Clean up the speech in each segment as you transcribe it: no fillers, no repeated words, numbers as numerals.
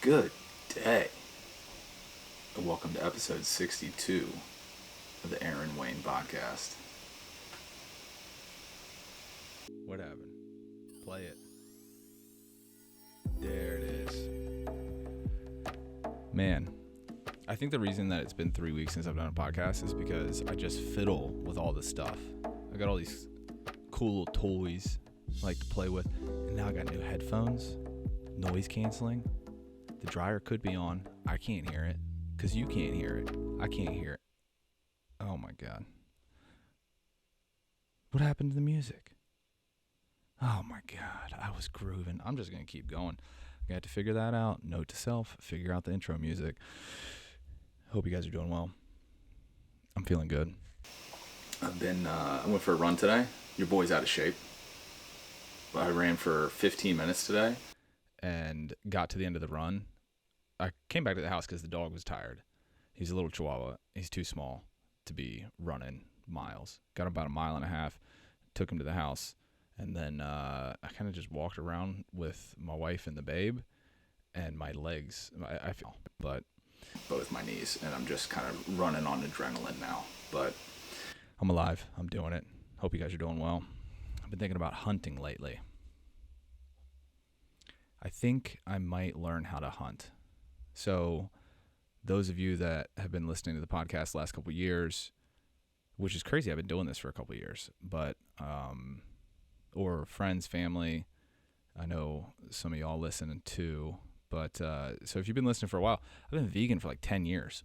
Good day, and welcome to episode 62 of the Aaron Wayne podcast. What happened? Play it. There it is. Man, I think the reason that it's been 3 weeks since I've done a podcast is because I just fiddle with all this stuff. I got all these cool little toys I like to play with, and now I got new headphones, noise canceling. The dryer could be on. I can't hear it because you can't hear it. I can't hear it. Oh my God. What happened to the music? Oh my God. I was grooving. I'm just going to keep going. I got to figure that out. Note to self, figure out the intro music. Hope you guys are doing well. I'm feeling good. I went for a run today. Your boy's out of shape. I ran for 15 minutes today. And got to the end of the run. I came back to the house because the dog was tired. He's a little chihuahua. He's too small to be running miles. Got about a mile and a half. Took him to the house. And then I kind of just walked around with my wife and the babe. And my legs, I feel, but both my knees. And I'm just kind of running on adrenaline now. But I'm alive. I'm doing it. Hope you guys are doing well. I've been thinking about hunting lately. I think I might learn how to hunt. So those of you that have been listening to the podcast the last couple of years, which is crazy, I've been doing this for a couple of years, but, or friends, family, I know some of y'all listen too, but, so if you've been listening for a while, I've been vegan for like 10 years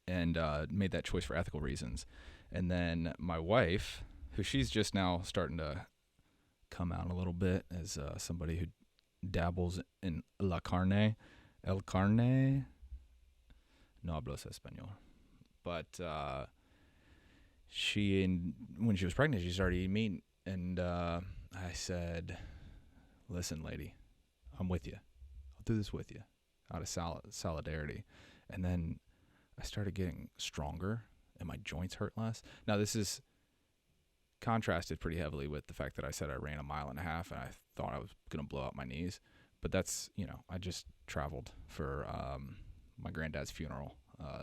and, made that choice for ethical reasons. And then my wife, who she's just now starting to come out a little bit as, somebody who dabbles in el carne, no hablo español, but when she was pregnant, she started eating meat, and I said, listen, lady, I'm with you. I'll do this with you out of solidarity. And then I started getting stronger, and my joints hurt less. Now, this is contrasted pretty heavily with the fact that I said I ran a mile and a half, and I thought I was going to blow out my knees. But that's, I just traveled for my granddad's funeral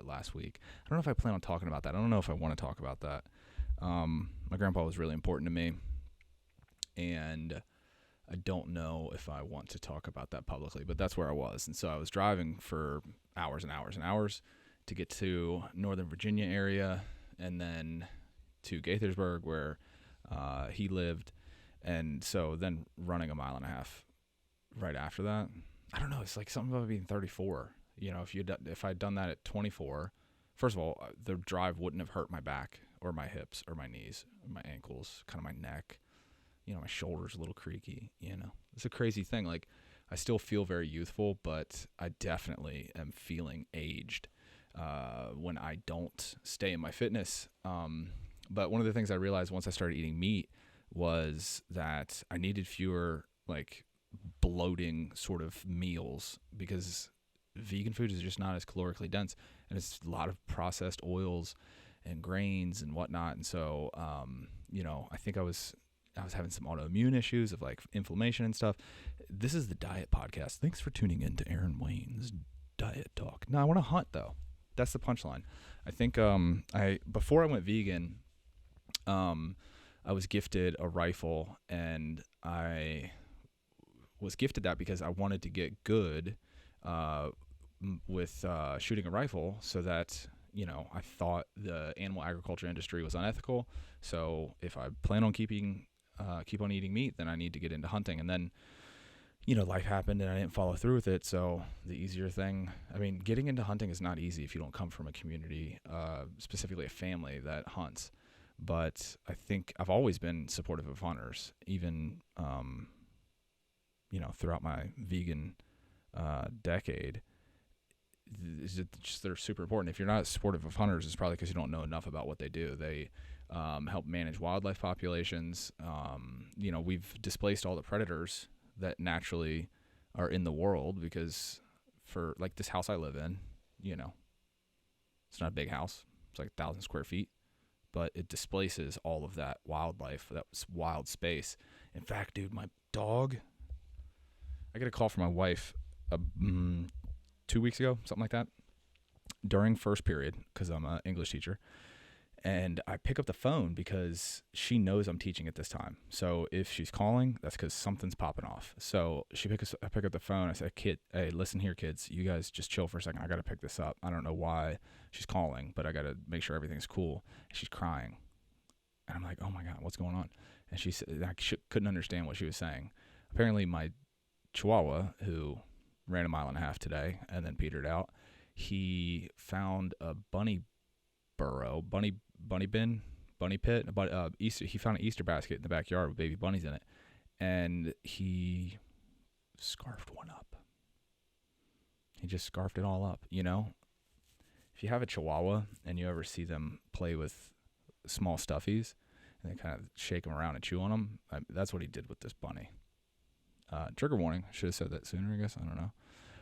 last week. I don't know if I plan on talking about that. I don't know if I want to talk about that. My grandpa was really important to me, and I don't know if I want to talk about that publicly, but that's where I was. And so I was driving for hours and hours and hours to get to Northern Virginia area and then to Gaithersburg where he lived. And so then running a mile and a half right after that, I don't know. It's like something about being 34. If I'd done that at 24, first of all, the drive wouldn't have hurt my back or my hips or my knees, or my ankles, kind of my neck. My shoulders a little creaky. It's a crazy thing. Like, I still feel very youthful, but I definitely am feeling aged when I don't stay in my fitness. But one of the things I realized once I started eating meat was that I needed fewer bloating sort of meals because vegan food is just not as calorically dense, and it's a lot of processed oils and grains and whatnot. And so, I think I was having some autoimmune issues of like inflammation and stuff. This is the diet podcast. Thanks for tuning in to Aaron Wayne's Diet Talk. No, I want to hunt though. That's the punchline. I think before I went vegan, I was gifted a rifle, and I was gifted that because I wanted to get good with shooting a rifle, so that I thought the animal agriculture industry was unethical. So if I plan on keep on eating meat, then I need to get into hunting. And then life happened and I didn't follow through with it. So the easier thing, getting into hunting is not easy if you don't come from a community, specifically a family that hunts. But I think I've always been supportive of hunters, even throughout my vegan decade. They're super important. If you're not supportive of hunters, it's probably because you don't know enough about what they do. They help manage wildlife populations. We've displaced all the predators that naturally are in the world because for like this house I live in, it's not a big house. It's like 1,000 square feet, but it displaces all of that wildlife, that wild space. In fact, dude, my dog, I get a call from my wife 2 weeks ago, something like that, during first period, because I'm an English teacher. And I pick up the phone because she knows I'm teaching at this time. So if she's calling, that's because something's popping off. So I pick up the phone. I say, hey, listen here, kids. You guys just chill for a second. I got to pick this up. I don't know why she's calling, but I got to make sure everything's cool. And she's crying. And I'm like, oh, my God, what's going on? And she said, couldn't understand what she was saying. Apparently my Chihuahua, who ran 1.5 miles today and then petered out, he found a bunny pit, he found an Easter basket in the backyard with baby bunnies in it, and he scarfed one up. He just scarfed it all up, you know? If you have a Chihuahua and you ever see them play with small stuffies and they kind of shake them around and chew on them, that's what he did with this bunny. Trigger warning. I should have said that sooner, I guess. I don't know.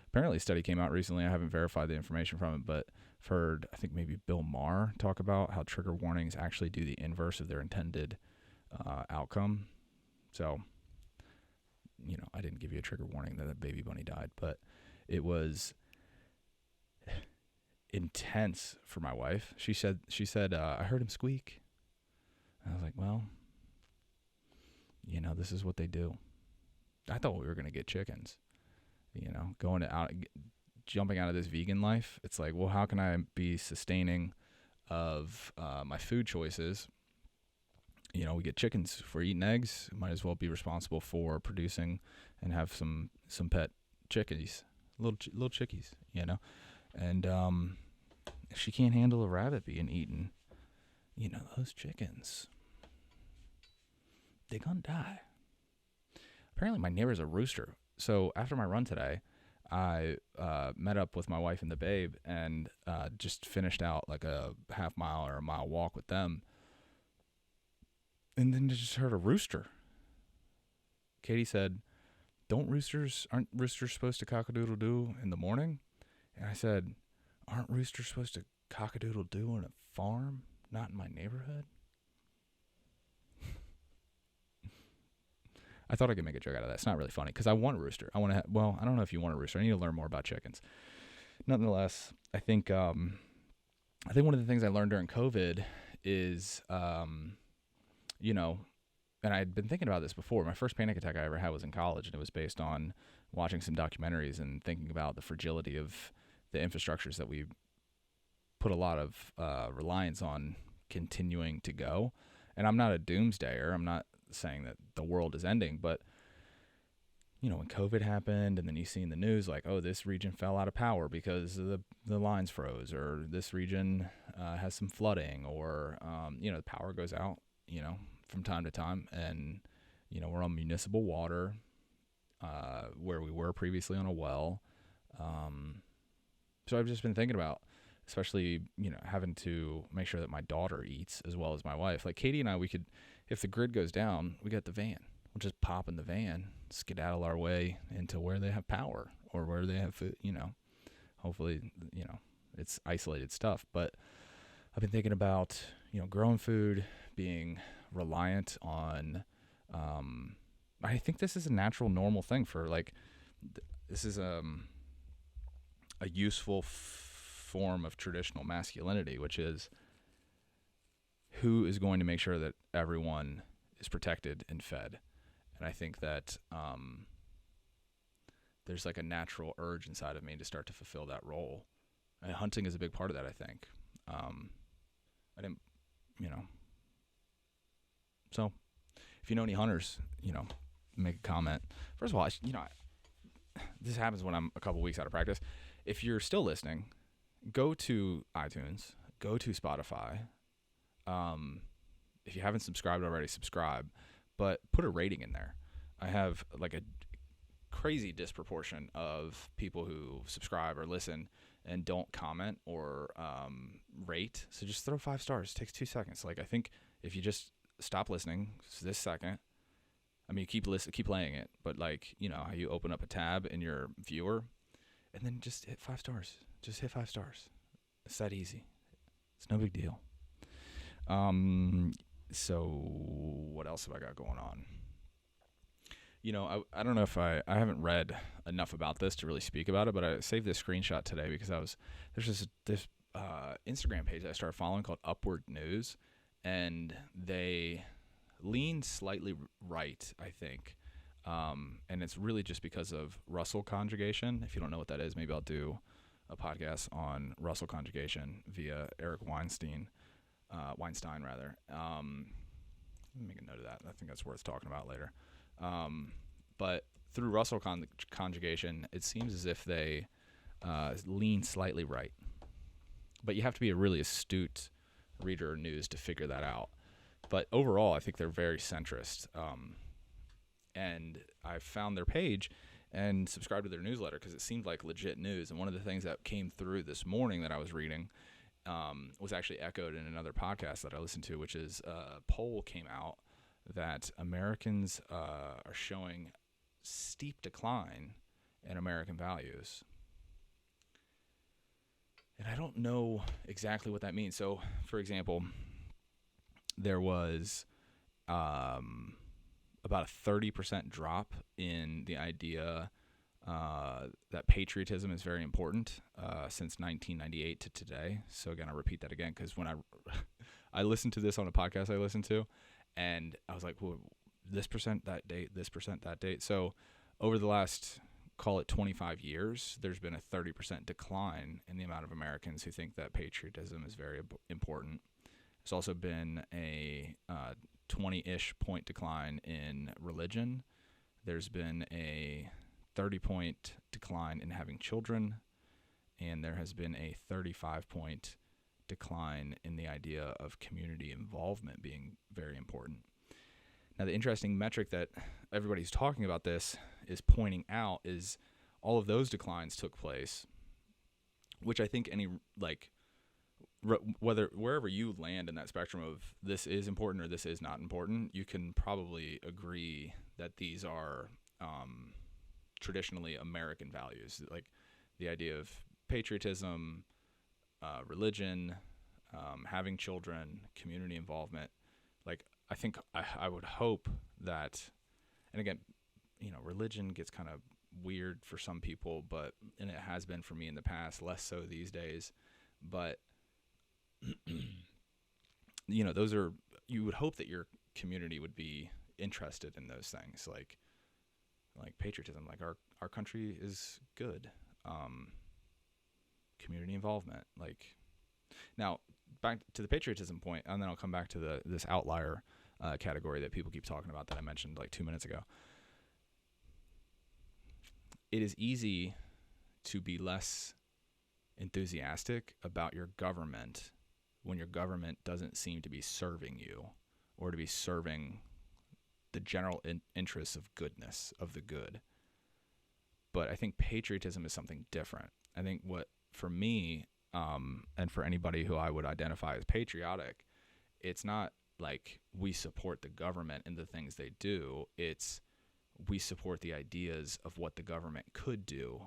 Apparently a study came out recently. I haven't verified the information from it, but I've heard, I think maybe Bill Maher talk about how trigger warnings actually do the inverse of their intended outcome. So, you know, I didn't give you a trigger warning that a baby bunny died, but it was intense for my wife. She said, I heard him squeak. And I was like, well, you know, this is what they do. I thought we were going to get chickens. You know, jumping out of this vegan life, it's like, well, how can I be sustaining of my food choices? You know, we get chickens for eating eggs. Might as well be responsible for producing and have some pet chickies, little chickies, you know. And if she can't handle a rabbit being eaten, you know, those chickens, they gonna die. Apparently my neighbor's a rooster. So after my run today, I met up with my wife and the babe and just finished out like a half mile or a mile walk with them. And then just heard a rooster. Katie said, aren't roosters supposed to cock-a-doodle-doo in the morning? And I said, aren't roosters supposed to cock-a-doodle-doo on a farm, not in my neighborhood? I thought I could make a joke out of that. It's not really funny because I want a rooster. I don't know if you want a rooster. I need to learn more about chickens. Nonetheless, I think one of the things I learned during COVID is, you know, and I'd been thinking about this before. My first panic attack I ever had was in college, and it was based on watching some documentaries and thinking about the fragility of the infrastructures that we put a lot of reliance on continuing to go. And I'm not a doomsdayer. I'm not saying that the world is ending, but you know, when COVID happened and then you see in the news like, oh, this region fell out of power because the lines froze, or this region has some flooding, or you know, the power goes out, you know, from time to time, and you know, we're on municipal water where we were previously on a well. So I've just been thinking about, especially, you know, having to make sure that my daughter eats as well as my wife. Like Katie and I, we could, if the grid goes down, we got the van. We'll just pop in the van, skedaddle our way into where they have power or where they have food, you know. Hopefully, you know, it's isolated stuff. But I've been thinking about, you know, growing food, being reliant on, I think this is a natural, normal thing for, like, this is a useful form of traditional masculinity, which is who is going to make sure that everyone is protected and fed. And I think that there's like a natural urge inside of me to start to fulfill that role. And hunting is a big part of that, I think. I didn't, you know. So if you know any hunters, you know, make a comment. First of all, this happens when I'm a couple weeks out of practice. If you're still listening, go to iTunes, go to Spotify. If you haven't subscribed already, subscribe, but put a rating in there. I have like a crazy disproportion of people who subscribe or listen and don't comment or rate. So just throw 5 stars. It takes 2 seconds. Like, I think if you just stop listening this second, I mean, keep playing it, but like, you know, how you open up a tab in your viewer and then just hit 5 stars. Just hit 5 stars. It's that easy. It's no big deal. So what else have I got going on? I don't know if I haven't read enough about this to really speak about it, but I saved this screenshot today because there's this Instagram page that I started following called Upward News, and they lean slightly right, I think. And it's really just because of Russell conjugation. If you don't know what that is, maybe I'll do a podcast on Russell conjugation via Eric Weinstein. Weinstein, rather. Let me make a note of that. I think that's worth talking about later. But through Russell conjugation, it seems as if they lean slightly right. But you have to be a really astute reader of news to figure that out. But overall, I think they're very centrist. And I found their page and subscribed to their newsletter because it seemed like legit news. And one of the things that came through this morning that I was reading was actually echoed in another podcast that I listened to, which is a poll came out that Americans are showing steep decline in American values. And I don't know exactly what that means. So, for example, there was about a 30% drop in the idea that patriotism is very important since 1998 to today. So again, I'll repeat that again because when I listened to this on a podcast I listened to, and I was like, well, this percent that date, this percent that date. So over the last, call it 25 years, there's been a 30% decline in the amount of Americans who think that patriotism is very important. There's also been a 20-ish point decline in religion. There's been a 30-point decline in having children, and there has been a 35-point decline in the idea of community involvement being very important. Now, the interesting metric that everybody's talking about this is pointing out is all of those declines took place, which I think wherever you land in that spectrum of this is important or this is not important, you can probably agree that these are traditionally American values, like the idea of patriotism, religion, having children, community involvement. Like, I think I would hope that, and again, religion gets kind of weird for some people, and it has been for me in the past, less so these days, but those are, you would hope that your community would be interested in those things, like patriotism, like our country is good, community involvement. Like, now back to the patriotism point, and then I'll come back to this outlier category that people keep talking about that I mentioned like 2 minutes ago. It is easy to be less enthusiastic about your government when your government doesn't seem to be serving you or to be serving the general interests of goodness, of the good. But I think patriotism is something different. I think what, for me, and for anybody who I would identify as patriotic, it's not like we support the government and the things they do. It's we support the ideas of what the government could do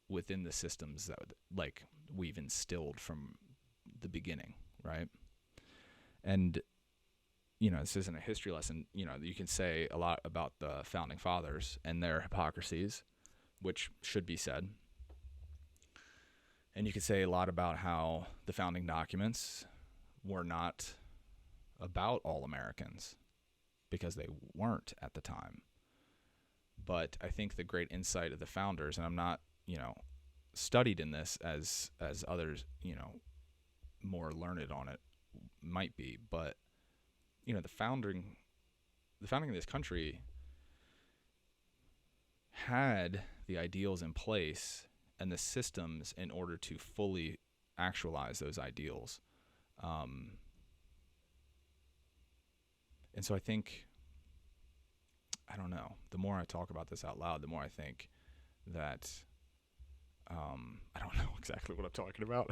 within the systems that like we've instilled from the beginning, right? And this isn't a history lesson. You can say a lot about the founding fathers and their hypocrisies, which should be said. And you could say a lot about how the founding documents were not about all Americans because they weren't at the time. But I think the great insight of the founders, and I'm not, studied in this as others, more learned on it might be, but the founding of this country had the ideals in place and the systems in order to fully actualize those ideals. And so I think, I don't know, the more I talk about this out loud, the more I think that I don't know exactly what I'm talking about.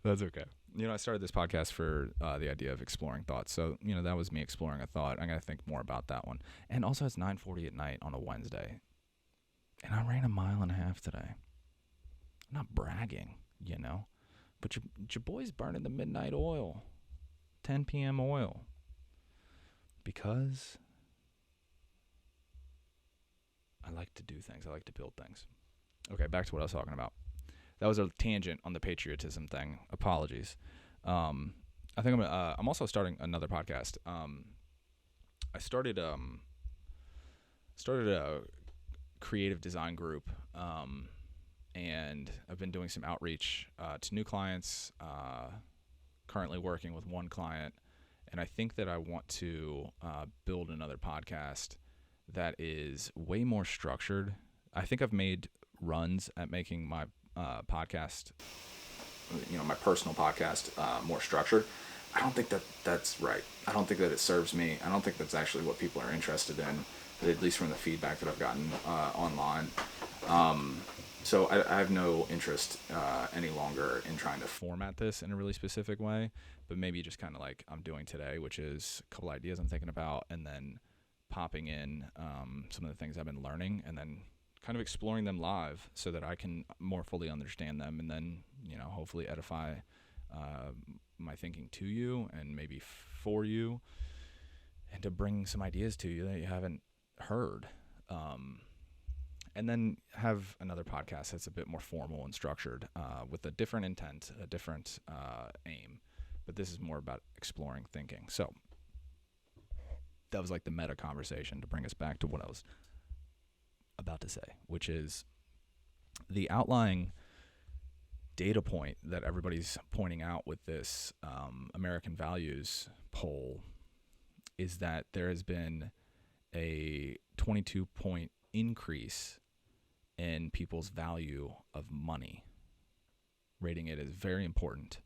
That's okay. I started this podcast for the idea of exploring thoughts. So, that was me exploring a thought. I'm going to think more about that one. And also, it's 9:40 at night on a Wednesday. And I ran 1.5 miles today. I'm not bragging, But your boy's burning the midnight oil. 10 p.m. oil. Because I like to do things. I like to build things. Okay, back to what I was talking about. That was a tangent on the patriotism thing. Apologies. I think I'm also starting another podcast. I started a creative design group, and I've been doing some outreach to new clients. Currently working with one client, and I think that I want to build another podcast that is way more structured. I think I've made runs at making my podcast, my personal podcast, more structured. I don't think that that's right. I don't think that it serves me. I don't think that's actually what people are interested in, at least from the feedback that I've gotten online. So I have no interest any longer in trying to format this in a really specific way, but maybe just kind of like I'm doing today, which is a couple ideas I'm thinking about, and then popping in some of the things I've been learning, and then kind of exploring them live so that I can more fully understand them, and then, hopefully edify my thinking to you and maybe for you, and to bring some ideas to you that you haven't heard. And then have another podcast that's a bit more formal and structured, with a different intent, a different aim. But this is more about exploring thinking. So that was like the meta conversation to bring us back to what I was about to say, which is the outlying data point that everybody's pointing out with this American values poll is that there has been a 22-point increase in people's value of money, rating it as very important.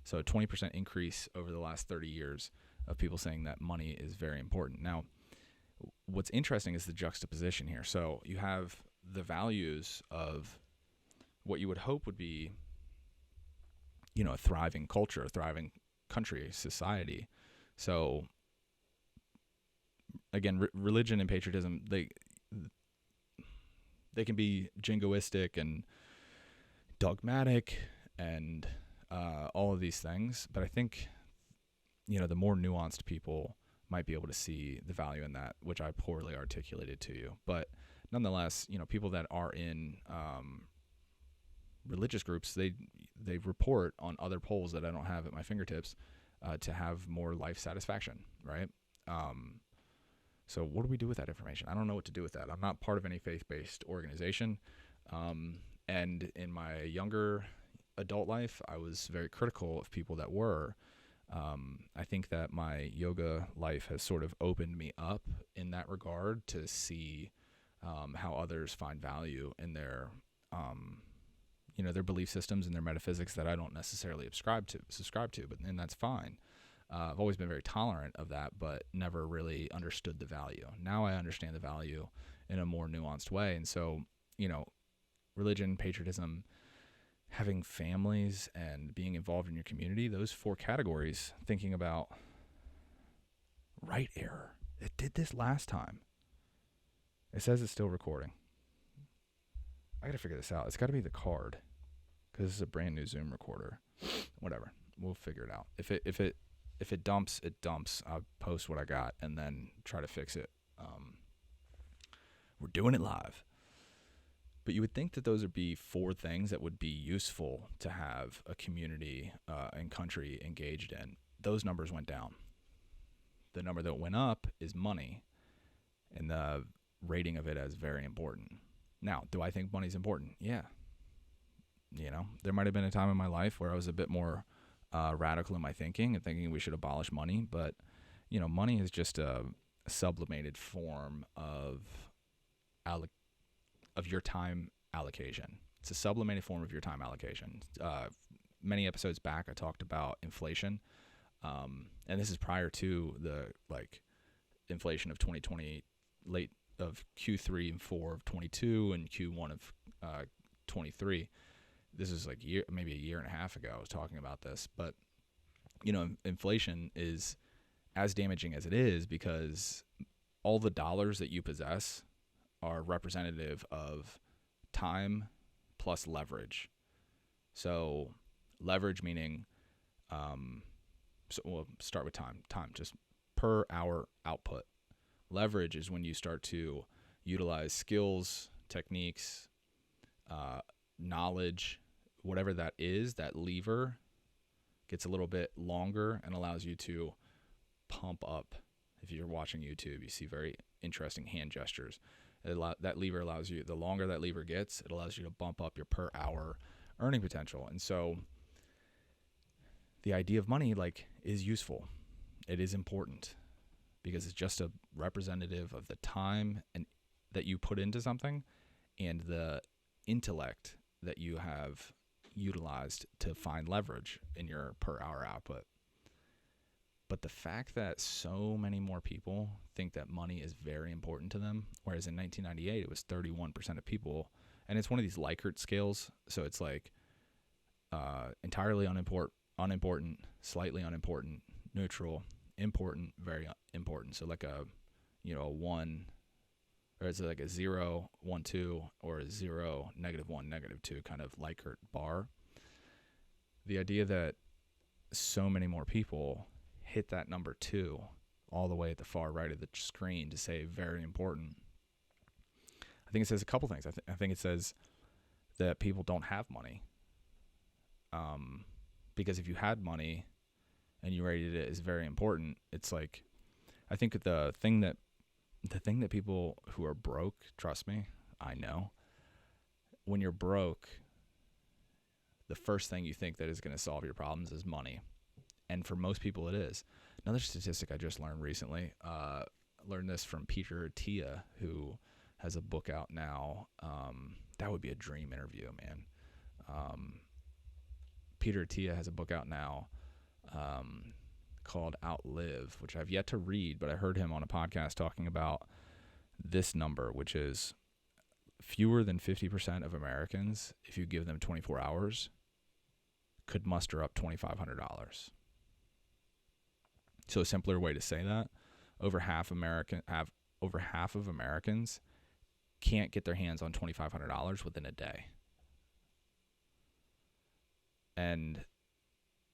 So a 20% increase over the last 30 years of people saying that money is very important. Now, what's interesting is the juxtaposition here. So you have the values of what you would hope would be, a thriving culture, a thriving country, society. So again, religion and patriotism, they can be jingoistic and dogmatic and all of these things. But I think, the more nuanced people might be able to see the value in that, which I poorly articulated to you. But nonetheless, people that are in religious groups, they report on other polls that I don't have at my fingertips to have more life satisfaction, right? So what do we do with that information? I don't know what to do with that. I'm not part of any faith-based organization. And in my younger adult life, I was very critical of people that were. I think that my yoga life has sort of opened me up in that regard to see how others find value in their their belief systems and their metaphysics that I don't necessarily subscribe to, and that's fine. I've always been very tolerant of that, but never really understood the value. Now I understand the value in a more nuanced way. And so, religion, patriotism, having families, and being involved in your community, those four categories, thinking about right error. It did this last time. It says it's still recording. I got to figure this out. It's got to be the card, because this is a brand new Zoom recorder. Whatever. We'll figure it out. If it dumps, it dumps. I'll post what I got and then try to fix it. We're doing it live. But you would think that those would be four things that would be useful to have a community and country engaged in. Those numbers went down. The number that went up is money, and the rating of it as very important. Now, do I think money's important? Yeah. There might have been a time in my life where I was a bit more radical in my thinking and thinking we should abolish money. But, money is just a sublimated form of your time allocation. It's a sublimated form of your time allocation. Many episodes back, I talked about inflation. And this is prior to the inflation of 2020, late of Q3 and 4 of 22 and Q1 of 23. This is maybe a year and a half ago I was talking about this. But, inflation is as damaging as it is because all the dollars that you possess are representative of time plus leverage. So leverage meaning, so we'll start with time. Time, just per hour output. Leverage is when you start to utilize skills, techniques, knowledge, whatever that is, that lever gets a little bit longer and allows you to pump up. If you're watching YouTube, you see very interesting hand gestures. That lever allows you, the longer that lever gets, it allows you to bump up your per hour earning potential. And so the idea of money is useful. It is important because it's just a representative of the time and that you put into something and the intellect that you have utilized to find leverage in your per hour output. But the fact that so many more people think that money is very important to them, whereas in 1998 it was 31% of people, and it's one of these Likert scales, so it's entirely unimportant, slightly unimportant, neutral, important, very important. So a 1, or it's like a 0, 1, 2, or a 0, -1, -2 kind of Likert bar. The idea that so many more people hit that number 2 all the way at the far right of the screen to say very important. I think it says a couple things. I think it says that people don't have money. Because if you had money and you rated it as very important, it's like, I think the thing that people who are broke, trust me, I know, when you're broke, the first thing you think that is going to solve your problems is money. And for most people it is. Another statistic I just learned recently, learned this from Peter Attia, who has a book out now. That would be a dream interview, man. Peter Attia has a book out now called Outlive, which I've yet to read, but I heard him on a podcast talking about this number, which is fewer than 50% of Americans, if you give them 24 hours, could muster up $2,500. So a simpler way to say that, over half of Americans can't get their hands on $2,500 within a day. And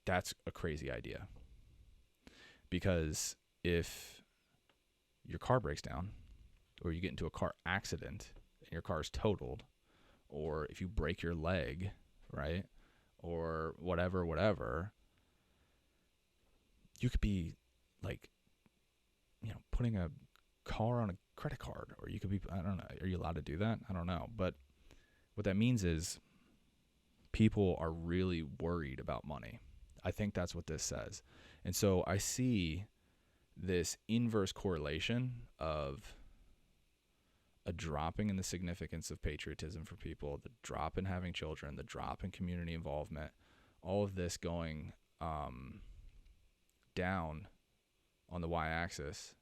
that's a crazy idea. Because if your car breaks down, or you get into a car accident and your car is totaled, or if you break your leg, right, or whatever, you could be putting a car on a credit card, or you could be, I don't know, are you allowed to do that? I don't know. But what that means is people are really worried about money. I think that's what this says. And so I see this inverse correlation of a dropping in the significance of patriotism for people, the drop in having children, the drop in community involvement, all of this going down on the y-axis.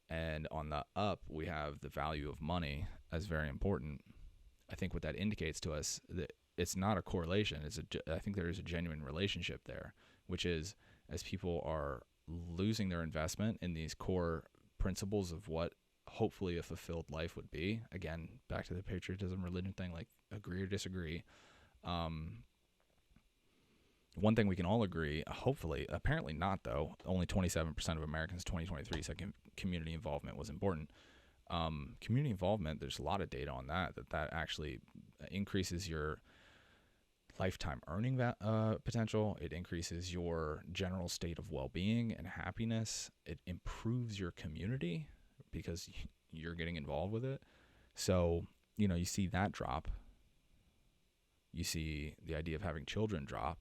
And on the up, we have the value of money as very important. I think what that indicates to us, that it's not a correlation. I think there is a genuine relationship there, which is as people are losing their investment in these core principles of what hopefully a fulfilled life would be. Again, back to the patriotism religion thing, agree or disagree. One thing we can all agree, hopefully, apparently not though, only 27% of Americans 2023 said community involvement was important. Community involvement, there's a lot of data on that actually increases your lifetime earning potential. It increases your general state of well-being and happiness. It improves your community because you're getting involved with it. So, you see that drop. You see the idea of having children drop,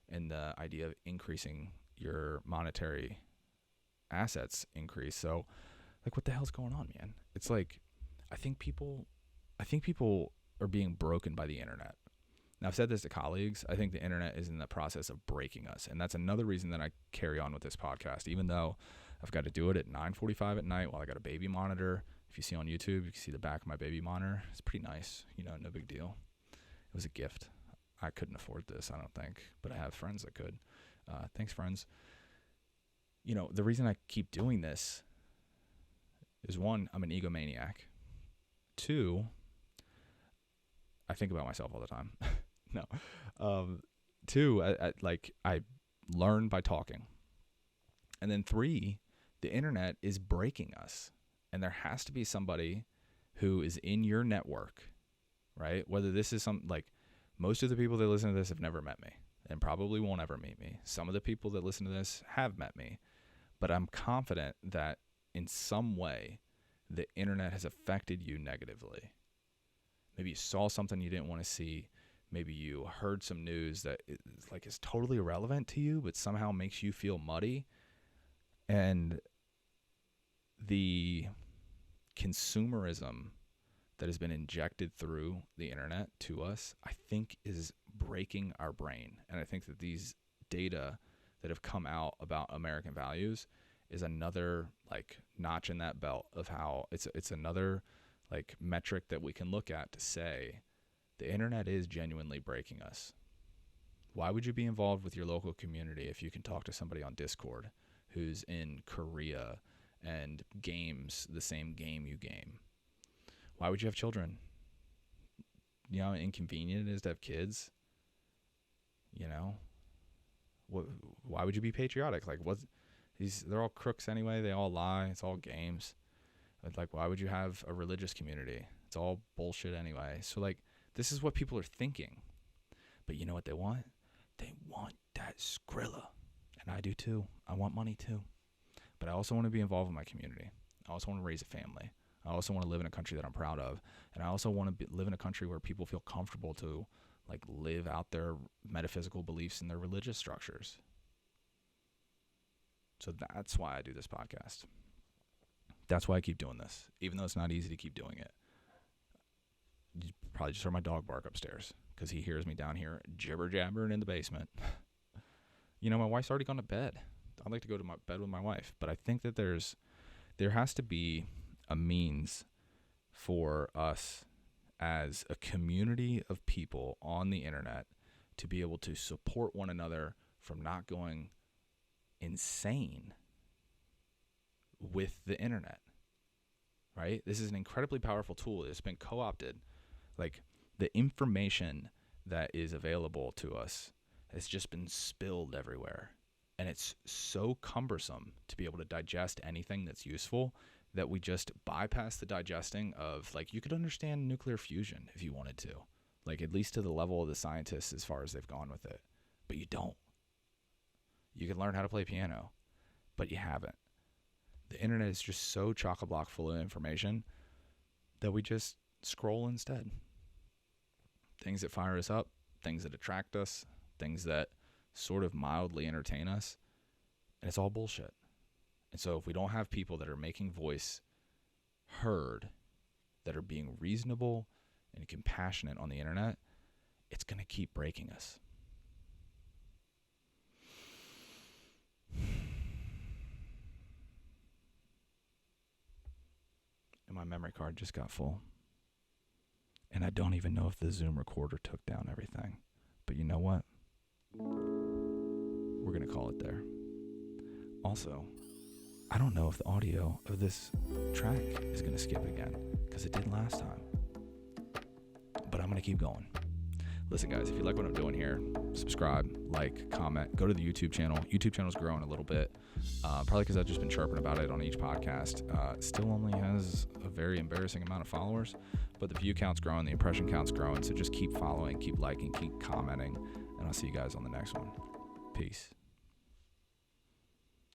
and the idea of increasing your monetary assets increase. So, what the hell's going on, man? It's I think people are being broken by the internet. Now, I've said this to colleagues. I think the internet is in the process of breaking us. And that's another reason that I carry on with this podcast, even though I've got to do it at 9:45 at night while I got a baby monitor. If you see on YouTube, you can see the back of my baby monitor. It's pretty nice. No big deal. It was a gift. I couldn't afford this, I don't think, but I have friends that could. Thanks, friends. The reason I keep doing this is, 1, I'm an egomaniac. 2, I think about myself all the time. No. 2, I learn by talking. And then 3, the internet is breaking us. And there has to be somebody who is in your network, right? Whether this is most of the people that listen to this have never met me and probably won't ever meet me. Some of the people that listen to this have met me, but I'm confident that in some way the internet has affected you negatively. Maybe you saw something you didn't want to see. Maybe you heard some news that is totally irrelevant to you, but somehow makes you feel muddy. And the consumerism that has been injected through the internet to us, I think is breaking our brain. And I think that these data that have come out about American values is another notch in that belt of how it's another metric that we can look at to say the internet is genuinely breaking us. Why would you be involved with your local community if you can talk to somebody on Discord who's in Korea and games the same game you game? Why would you have children? You know how inconvenient it is to have kids? You know? Why would you be patriotic? They're all crooks anyway. They all lie. It's all games. Why would you have a religious community? It's all bullshit anyway. So, this is what people are thinking. But you know what they want? They want that Skrilla. And I do too. I want money too. But I also want to be involved in my community. I also want to raise a family. I also want to live in a country that I'm proud of. And I also want to live in a country where people feel comfortable to live out their metaphysical beliefs in their religious structures. So that's why I do this podcast. That's why I keep doing this, even though it's not easy to keep doing it. You probably just heard my dog bark upstairs because he hears me down here jibber-jabbering in the basement. My wife's already gone to bed. I'd like to go to my bed with my wife, but I think that there has to be a means for us as a community of people on the internet to be able to support one another from not going insane with the internet, right? This is an incredibly powerful tool. It's been co-opted. The information that is available to us has just been spilled everywhere. And it's so cumbersome to be able to digest anything that's useful that we just bypass the digesting of, you could understand nuclear fusion if you wanted to, at least to the level of the scientists as far as they've gone with it. But you don't. You can learn how to play piano, but you haven't. The internet is just so chock-a-block full of information that we just scroll instead. Things that fire us up, things that attract us, things that sort of mildly entertain us, and it's all bullshit. And so if we don't have people that are making voice heard, that are being reasonable and compassionate on the internet, it's going to keep breaking us. And my memory card just got full. And I don't even know if the Zoom recorder took down everything. But you know what? We're going to call it there. Also, I don't know if the audio of this track is going to skip again, because it did last time. But I'm going to keep going. Listen, guys, if you like what I'm doing here, subscribe, comment, go to the YouTube channel. YouTube channel's growing a little bit, probably because I've just been chirping about it on each podcast. Still only has a very embarrassing amount of followers, but the view count's growing, the impression count's growing, so just keep following, keep liking, keep commenting, and I'll see you guys on the next one. Peace.